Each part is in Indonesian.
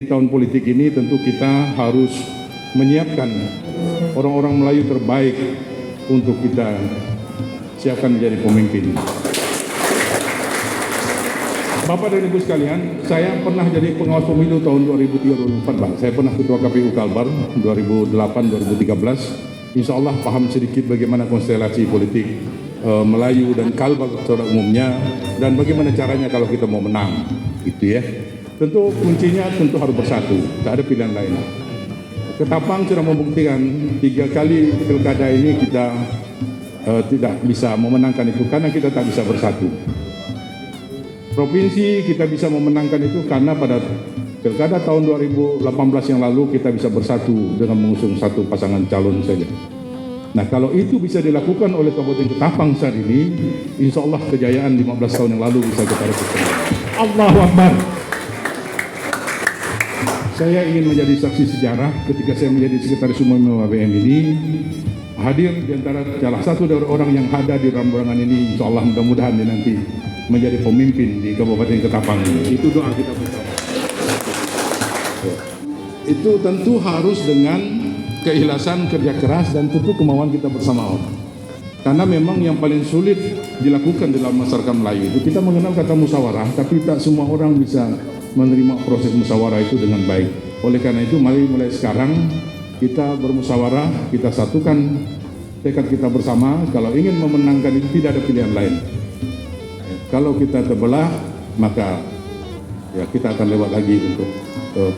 Tahun politik ini tentu kita harus menyiapkan orang-orang Melayu terbaik untuk kita siapkan menjadi pemimpin. Bapak dan Ibu sekalian, saya pernah jadi pengawas pemilu tahun 2003-2004. Saya pernah ketua KPU Kalbar 2008-2013. Insya Allah paham sedikit bagaimana konstelasi politik Melayu dan Kalbar secara umumnya dan bagaimana caranya kalau kita mau menang, gitu ya. Tentu kuncinya tentu harus bersatu, tak ada pilihan lain. Ketapang sudah membuktikan 3 kali pilkada ini kita tidak bisa memenangkan itu karena kita tak bisa bersatu. Provinsi kita bisa memenangkan itu karena pada pilkada tahun 2018 yang lalu kita bisa bersatu dengan mengusung satu pasangan calon saja. Nah, kalau itu bisa dilakukan oleh Kabupaten Ketapang saat ini, insya Allah kejayaan 15 tahun yang lalu bisa kita lakukan. Allahu Akbar. Saya ingin menjadi saksi sejarah ketika saya menjadi sekretaris umum MABM ini, hadir di antara salah satu dari orang yang ada di dalam ruangan ini. Insya Allah mudah-mudahan dia nanti menjadi pemimpin di Kabupaten Ketapang. Itu doa kita bersama. Itu tentu harus dengan keikhlasan, kerja keras, dan tentu kemauan kita bersama. Karena memang yang paling sulit dilakukan dalam masyarakat Melayu itu kita mengenal kata musyawarah, tapi tak semua orang bisa menerima proses musyawarah itu dengan baik. Oleh karena itu mari mulai sekarang kita bermusyawarah, kita satukan tekad kita bersama. Kalau ingin memenangkan itu tidak ada pilihan lain. Kalau kita terbelah maka ya kita akan lewat lagi untuk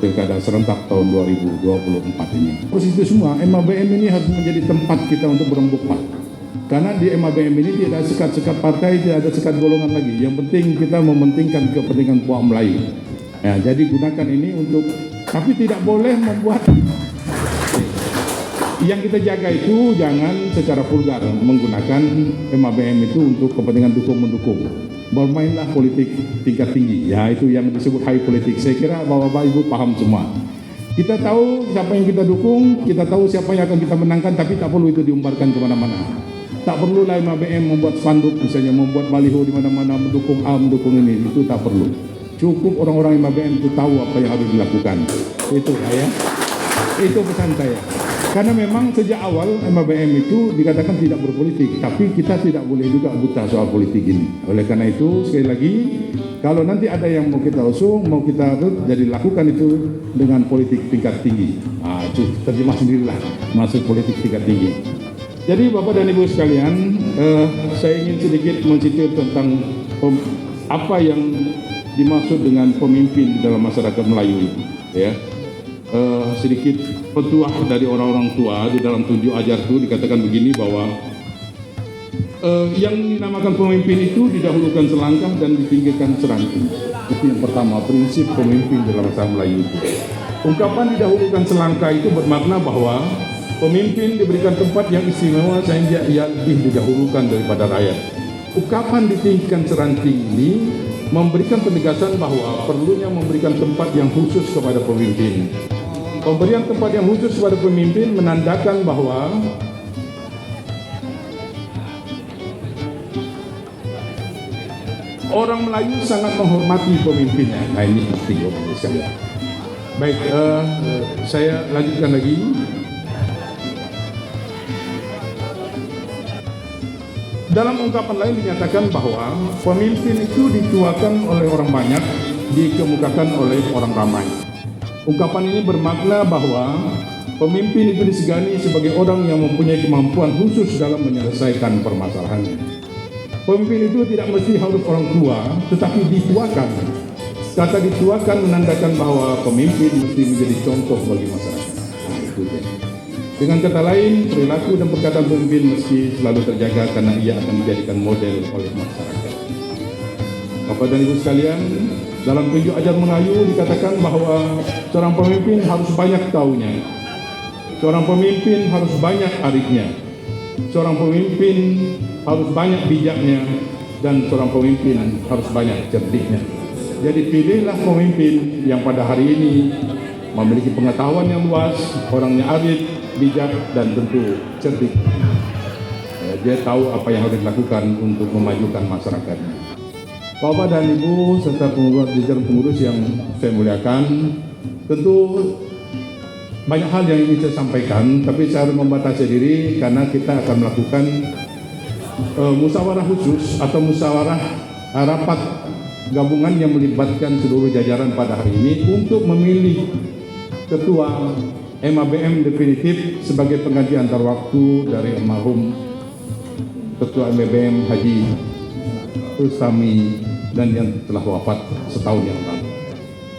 pilkada serentak tahun 2024 ini. Terus itu semua MABM ini harus menjadi tempat kita untuk berembuk, Pak. Karena di MABM ini tidak ada sekat-sekat partai, tidak ada sekat golongan lagi. Yang penting kita mementingkan kepentingan puak Melayu. Ya, jadi gunakan ini untuk, tapi tidak boleh membuat yang kita jaga itu jangan secara vulgar menggunakan MABM itu untuk kepentingan dukung-mendukung. Bermainlah politik tingkat tinggi, ya itu yang disebut high politik. Saya kira Bapak Ibu paham semua. Kita tahu siapa yang kita dukung, kita tahu siapa yang akan kita menangkan, tapi tak perlu itu diumbarkan kemana-mana. Tak perlu lah MABM membuat spanduk, misalnya membuat baliho di mana-mana mendukung A, mendukung ini, itu tak perlu. Cukup orang-orang MABM itu tahu apa yang harus dilakukan. Itu saya, itu pesan saya. Karena memang sejak awal MABM itu dikatakan tidak berpolitik, tapi kita tidak boleh juga buta soal politik ini. Oleh karena itu sekali lagi, kalau nanti ada yang mau kita usung, mau kita jadi lakukan itu dengan politik tingkat tinggi. Nah, itu terjemah sendirilah masuk politik tingkat tinggi. Jadi Bapak dan Ibu sekalian, saya ingin sedikit menceritakan tentang apa yang dimaksud dengan pemimpin di dalam masyarakat Melayu itu, ya. Sedikit petuah dari orang-orang tua di dalam tunjuk ajar itu dikatakan begini bahwa yang dinamakan pemimpin itu didahulukan selangkah dan ditinggikan seranting. Itu yang pertama, prinsip pemimpin dalam masyarakat Melayu itu. Ungkapan didahulukan selangkah itu bermakna bahwa pemimpin diberikan tempat yang istimewa sehingga ia lebih didahulukan daripada rakyat. Ungkapan ditinggikan seranting ini memberikan penegasan bahwa perlunya memberikan tempat yang khusus kepada pemimpin. Pemberian tempat yang khusus kepada pemimpin menandakan bahwa orang Melayu sangat menghormati pemimpinnya. Nah, ini penting bagi saya. Baik, saya lanjutkan lagi. Dalam ungkapan lain dinyatakan bahwa pemimpin itu dituakan oleh orang banyak, dikemukakan oleh orang ramai. Ungkapan ini bermakna bahwa pemimpin itu disegani sebagai orang yang mempunyai kemampuan khusus dalam menyelesaikan permasalahannya. Pemimpin itu tidak mesti harus orang tua, tetapi dituakan. Kata dituakan menandakan bahwa pemimpin mesti menjadi contoh bagi masyarakat. Nah, itu dia. Dengan kata lain, perilaku dan perkataan pemimpin mesti selalu terjaga karena ia akan dijadikan model oleh masyarakat. Bapak dan Ibu sekalian, dalam tunjuk ajar Melayu dikatakan bahwa seorang pemimpin harus banyak taunya, seorang pemimpin harus banyak arifnya, seorang pemimpin harus banyak bijaknya, dan seorang pemimpin harus banyak cerdiknya. Jadi pilihlah pemimpin yang pada hari ini memiliki pengetahuan yang luas, orangnya arif, bijak, dan tentu cerdik. Dia tahu apa yang harus dilakukan untuk memajukan masyarakatnya. Bapak dan Ibu serta jajaran pengurus yang saya muliakan, Tentu banyak hal yang ingin saya sampaikan, tapi saya harus membatasi diri karena kita akan melakukan musyawarah khusus atau musyawarah rapat gabungan yang melibatkan seluruh jajaran pada hari ini untuk memilih ketua MABM definitif sebagai pengganti antar waktu dari almarhum Ketua MABM Haji Rustami dan yang telah wafat setahun yang lalu.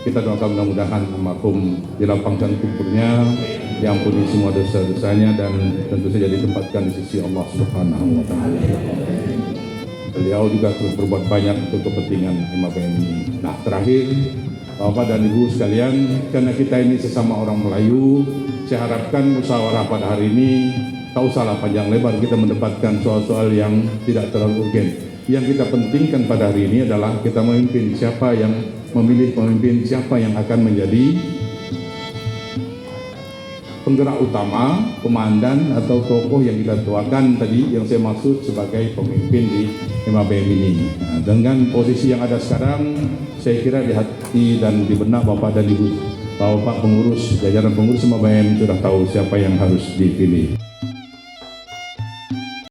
Kita doakan mudah-mudahan almarhum dilapangkan kuburnya, diampuni semua dosa-dosanya, dan tentu saja ditempatkan di sisi Allah Subhanahu wa Ta'ala. Beliau juga terus berbuat banyak untuk kepentingan MABM ini. Nah, terakhir, Bapak dan Ibu sekalian, karena kita ini sesama orang Melayu, saya harapkan musyawarah pada hari ini tak usahlah panjang lebar kita mendapatkan soal-soal yang tidak terlalu urgen. Yang kita pentingkan pada hari ini adalah kita memimpin, siapa yang memilih pemimpin, siapa yang akan menjadi penggerak utama, komandan atau tokoh yang kita tuakan tadi, yang saya maksud sebagai pemimpin di MABM ini. Nah, dengan posisi yang ada sekarang, saya kira di hati dan di benak Bapak dan Ibu, Bapak pengurus, jajaran pengurus MABM sudah tahu siapa yang harus dipilih.